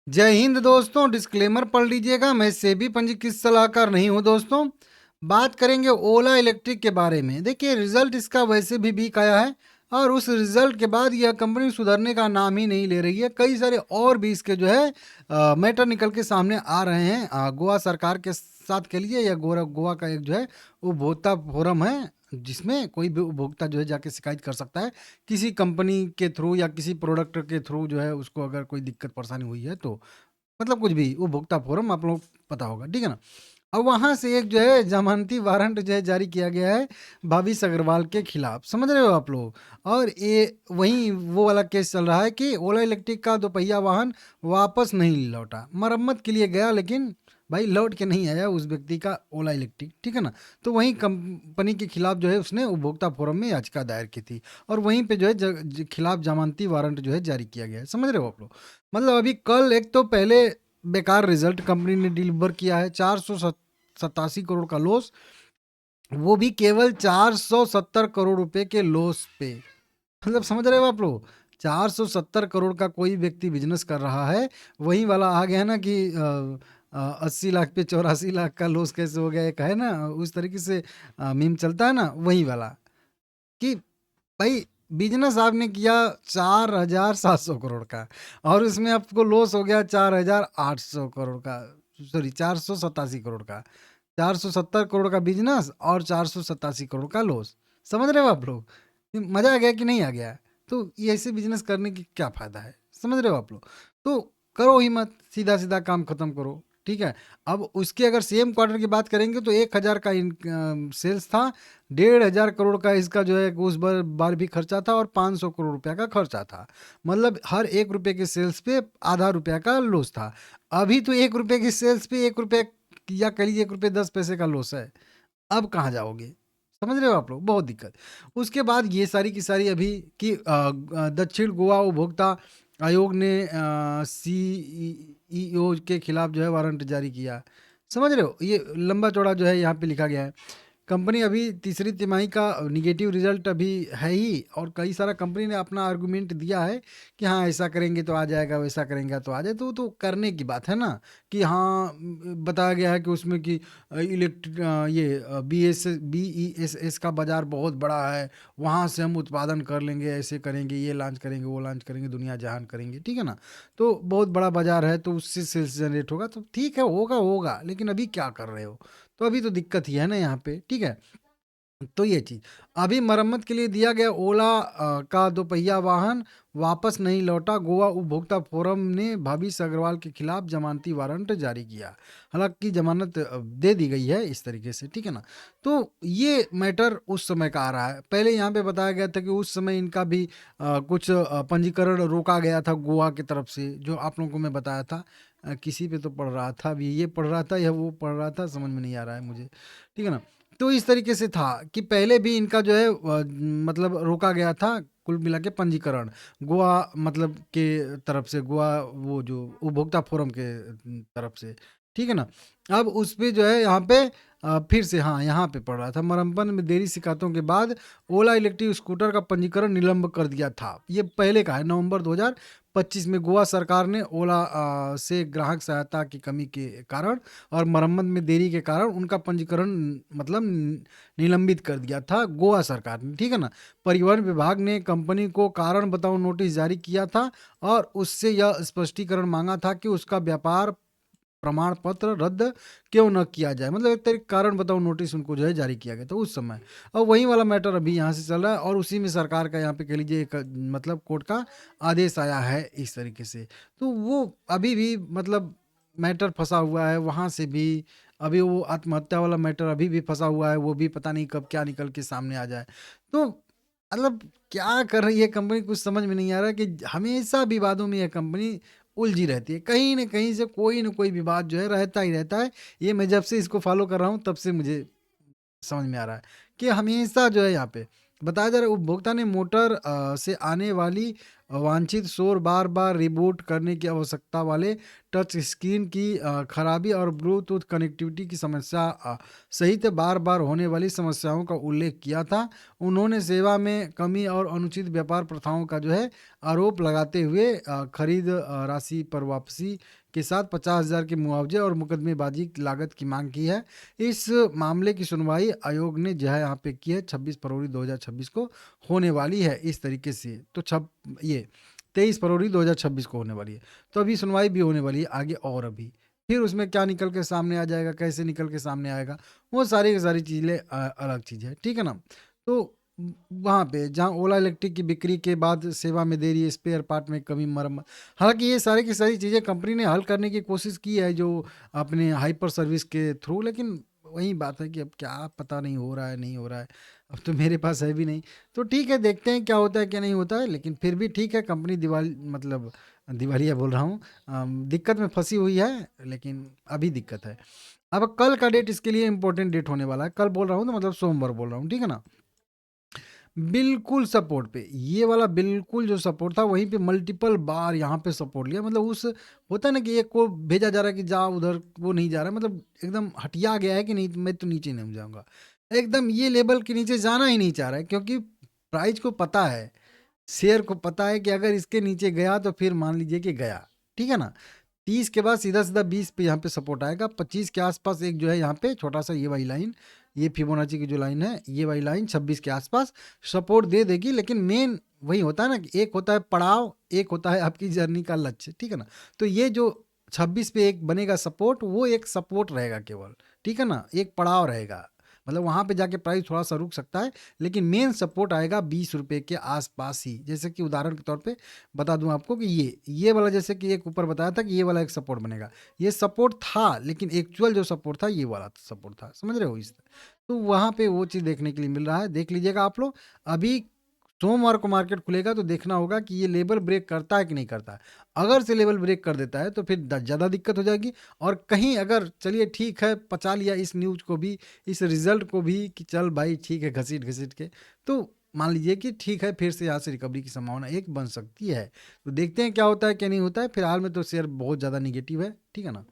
जय हिंद दोस्तों। डिस्क्लेमर पढ़ लीजिएगा, मैं सेबी पंजीकृत सलाहकार नहीं हूं दोस्तों। बात करेंगे ओला इलेक्ट्रिक के बारे में। देखिए, रिजल्ट इसका वैसे भी वीक आया है और उस रिजल्ट के बाद यह कंपनी सुधरने का नाम ही नहीं ले रही है। कई सारे और भी इसके जो है मैटर निकल के सामने आ रहे हैं। गोवा सरकार के साथ के लिए, या गोवा का एक जो है उपभोक्ता फोरम है, जिसमें कोई भी उपभोक्ता जो है जाके शिकायत कर सकता है किसी कंपनी के थ्रू या किसी प्रोडक्ट के थ्रू। जो है उसको अगर कोई दिक्कत परेशानी हुई है तो मतलब कुछ भी उपभोक्ता फोरम आप लोग पता होगा, ठीक है ना। अब वहां से एक जो है जमानती वारंट जो है जारी किया गया है भाविश अग्रवाल के खिलाफ, समझ रहे हो आप लोग। और ये वही वो वाला केस चल रहा है कि ओला इलेक्ट्रिक का दोपहिया वाहन वापस नहीं लौटा, मरम्मत के लिए गया लेकिन भाई लौट के नहीं आया उस व्यक्ति का ओला इलेक्ट्रिक, ठीक है ना। तो वहीं कंपनी के खिलाफ जो है उसने उपभोक्ता फोरम में याचिका दायर की थी और वहीं पे जो है खिलाफ जमानती वारंट जो है जारी किया गया है, समझ रहे हो आप लोग। मतलब अभी कल एक तो पहले बेकार रिजल्ट कंपनी ने डिलीवर किया है, 487 करोड़ का लॉस, वो भी केवल 470 करोड़ रुपए के लॉस पे। मतलब समझ रहे हो आप लोग, 470 करोड़ का कोई व्यक्ति बिजनेस कर रहा है, वही वाला आ गया ना कि 80 लाख पे 84 लाख का लॉस कैसे हो गया, एक है ना उस तरीके से मीम चलता है ना, वही वाला कि भाई बिजनेस आपने किया 4,700 करोड़ का और उसमें आपको लॉस हो गया 4,800 करोड़ का, सॉरी 487 करोड़ का। 470 करोड़ का बिजनेस और 487 करोड़ का लॉस। समझ रहे हो आप लोग, ये मजा आ गया कि नहीं आ गया। तो ये ऐसे बिजनेस करने की क्या फायदा है, समझ रहे हो आप लोग। तो करो ही मत, सीधा सीधा काम खत्म करो, ठीक है। अब उसके अगर सेम क्वार्टर की बात करेंगे तो 1,000 का सेल्स था, 1,500 करोड़ का इसका जो है उस बार भी खर्चा था और 500 करोड़ रुपया का खर्चा था। मतलब हर 1 रुपये के सेल्स पे आधा रुपया का लॉस था। अभी तो 1 रुपये की सेल्स पे 1 रुपये या कह लीजिए 1 रुपये 10 पैसे का लॉस है। अब कहाँ जाओगे, समझ रहे हो आप लोग, बहुत दिक्कत। उसके बाद ये सारी की सारी अभी कि दक्षिण गोवा उपभोक्ता आयोग ने सीईओ के खिलाफ जो है वारंट जारी किया। समझ रहे हो, ये लंबा चौड़ा जो है यहाँ पे लिखा गया है। कंपनी अभी तीसरी तिमाही का निगेटिव रिजल्ट अभी है ही, और कई सारा कंपनी ने अपना आर्गुमेंट दिया है कि हाँ ऐसा करेंगे तो आ जाएगा, वैसा करेंगे तो आ जाए। तो करने की बात है ना कि हाँ बताया गया है कि उसमें कि इलेक्ट्रिक ये BESS का बाजार बहुत बड़ा है, वहाँ से हम उत्पादन कर लेंगे, ऐसे करेंगे, ये लॉन्च करेंगे, वो लॉन्च करेंगे, दुनिया जहान करेंगे, ठीक है ना। तो बहुत बड़ा बाजार है तो उससे सेल्स जनरेट होगा, तो ठीक है, होगा होगा, लेकिन अभी क्या कर रहे हो। तो अभी तो दिक्कत ही है ना यहाँ पे, ठीक है। तो ये चीज़ अभी मरम्मत के लिए दिया गया ओला का दोपहिया वाहन वापस नहीं लौटा, गोवा उपभोक्ता फोरम ने भाविश अग्रवाल के खिलाफ जमानती वारंट जारी किया। हालांकि जमानत दे दी गई है इस तरीके से, ठीक है ना। तो ये मैटर उस समय का आ रहा है। पहले यहाँ पे बताया गया था कि उस समय इनका भी कुछ पंजीकरण रोका गया था गोवा की तरफ से, जो आप लोगों को मैं बताया था। किसी पे तो पढ़ रहा था, अभी ये पढ़ रहा था या वो पढ़ रहा था, समझ में नहीं आ रहा है मुझे, ठीक है ना। तो इस तरीके से था कि पहले भी इनका जो है मतलब रोका गया था, कुल मिला के पंजीकरण गोवा मतलब के तरफ से, गोवा वो जो उपभोक्ता फोरम के तरफ से, ठीक है ना। अब उस पे जो है यहाँ पे फिर से, हाँ यहाँ पे पड़ रहा था, मरम्मत में देरी शिकायतों के बाद ओला इलेक्ट्रिक स्कूटर का पंजीकरण निलंब कर दिया था। ये पहले का है, नवंबर 2025 में गोवा सरकार ने ओला से ग्राहक सहायता की कमी के कारण और मरम्मत में देरी के कारण उनका पंजीकरण मतलब निलंबित कर दिया था गोवा सरकार ने, ठीक है ना। परिवहन विभाग ने कंपनी को कारण बताओ नोटिस जारी किया था और उससे यह स्पष्टीकरण मांगा था कि उसका व्यापार प्रमाण पत्र रद्द क्यों न किया जाए। मतलब एक तरीके कारण बताओ नोटिस उनको जो है जारी किया गया था उस समय। और वही वाला मैटर अभी यहाँ से चल रहा है और उसी में सरकार का यहाँ पे कह लीजिए एक मतलब कोर्ट का आदेश आया है इस तरीके से। तो वो अभी भी मतलब मैटर फंसा हुआ है वहाँ से भी। अभी वो आत्महत्या वाला मैटर अभी भी फंसा हुआ है, वो भी पता नहीं कब क्या निकल के सामने आ जाए। तो मतलब क्या कर रही है कंपनी, कुछ समझ में नहीं आ रहा कि हमेशा विवादों में यह कंपनी उलझी रहती है। कहीं न कहीं से कोई न कोई विवाद जो है रहता ही रहता है। ये मैं जब से इसको फ़ॉलो कर रहा हूँ तब से मुझे समझ में आ रहा है कि हमेशा जो है यहाँ पे बताया जा रहा है उपभोक्ता ने मोटर से आने वाली अवांछित शोर, बार बार रिबूट करने की आवश्यकता वाले टच स्क्रीन की खराबी और ब्लूटूथ कनेक्टिविटी की समस्या सहित बार बार होने वाली समस्याओं का उल्लेख किया था। उन्होंने सेवा में कमी और अनुचित व्यापार प्रथाओं का जो है आरोप लगाते हुए खरीद राशि पर वापसी के साथ 50,000 के मुआवजे और मुकदमेबाजी की लागत की मांग की है। इस मामले की सुनवाई आयोग ने जो है यहाँ पे की है 26 फरवरी 2026 को होने वाली है इस तरीके से। तो ये 23 फरवरी 2026 को होने वाली है। तो अभी सुनवाई भी होने वाली है आगे, और अभी फिर उसमें क्या निकल के सामने आ जाएगा, कैसे निकल के सामने आएगा, वो सारी की सारी चीज़ें अलग चीज़ है, ठीक है ना। तो वहाँ पे जहाँ ओला इलेक्ट्रिक की बिक्री के बाद सेवा में देरी, स्पेयर पार्ट में कमी, मरम्मत, हालांकि ये सारी की सारी चीज़ें कंपनी ने हल करने की कोशिश की है जो अपने हाइपर सर्विस के थ्रू, लेकिन वही बात है कि अब क्या पता, नहीं हो रहा है, नहीं हो रहा है। अब तो मेरे पास है भी नहीं, तो ठीक है, देखते हैं क्या होता है क्या नहीं होता है, लेकिन फिर भी ठीक है, कंपनी दिवाली मतलब दिवालिया बोल रहा हूँ, दिक्कत में फंसी हुई है, लेकिन अभी दिक्कत है। अब कल का डेट इसके लिए इंपॉर्टेंट डेट होने वाला है, कल बोल रहा हूँ तो मतलब सोमवार बोल रहा हूँ, ठीक है ना। बिल्कुल सपोर्ट पे, ये वाला बिल्कुल जो सपोर्ट था वहीं पे मल्टीपल बार यहाँ पे सपोर्ट लिया, मतलब उस होता है ना कि एक को भेजा जा रहा है कि जा उधर, वो नहीं जा रहा है, मतलब एकदम हटिया गया है कि नहीं मैं तो नीचे नहीं जाऊंगा, एकदम ये लेवल के नीचे जाना ही नहीं चाह रहा है, क्योंकि प्राइस को पता है, शेयर को पता है कि अगर इसके नीचे गया तो फिर मान लीजिए कि गया, ठीक है ना। 30 के बाद सीधा सीधा 20 पे यहाँ पे सपोर्ट आएगा, 25 के आसपास एक जो है यहाँ पे छोटा सा ये वाली लाइन, ये फिबोनाची की जो लाइन है, ये वाली लाइन 26 के आसपास सपोर्ट दे देगी, लेकिन मेन वही होता है ना कि एक होता है पड़ाव, एक होता है आपकी जर्नी का लक्ष्य, ठीक है ना। तो ये जो 26 पे एक बनेगा सपोर्ट, वो एक सपोर्ट रहेगा केवल, ठीक है ना, एक पड़ाव रहेगा, मतलब वहाँ पे जाके प्राइस थोड़ा सा रुक सकता है, लेकिन मेन सपोर्ट आएगा 20 रुपये के आसपास ही। जैसे कि उदाहरण के तौर पे बता दूं आपको कि ये वाला, जैसे कि एक ऊपर बताया था कि ये वाला एक सपोर्ट बनेगा, ये सपोर्ट था, लेकिन एक्चुअल जो सपोर्ट था ये वाला सपोर्ट था, समझ रहे हो इस। तो वहाँ पे वो चीज़ देखने के लिए मिल रहा है, देख लीजिएगा आप लोग। अभी सोमवार को मार्केट खुलेगा तो देखना होगा कि ये लेवल ब्रेक करता है कि नहीं करता है। अगर से लेवल ब्रेक कर देता है तो फिर ज़्यादा दिक्कत हो जाएगी, और कहीं अगर चलिए ठीक है पचा लिया इस न्यूज़ को भी, इस रिजल्ट को भी कि चल भाई ठीक है, घसीट घसीट के, तो मान लीजिए कि ठीक है, फिर से यहाँ से रिकवरी की संभावना एक बन सकती है। तो देखते हैं क्या होता है क्या नहीं होता है, फिलहाल में तो शेयर बहुत ज़्यादा निगेटिव है, ठीक है ना।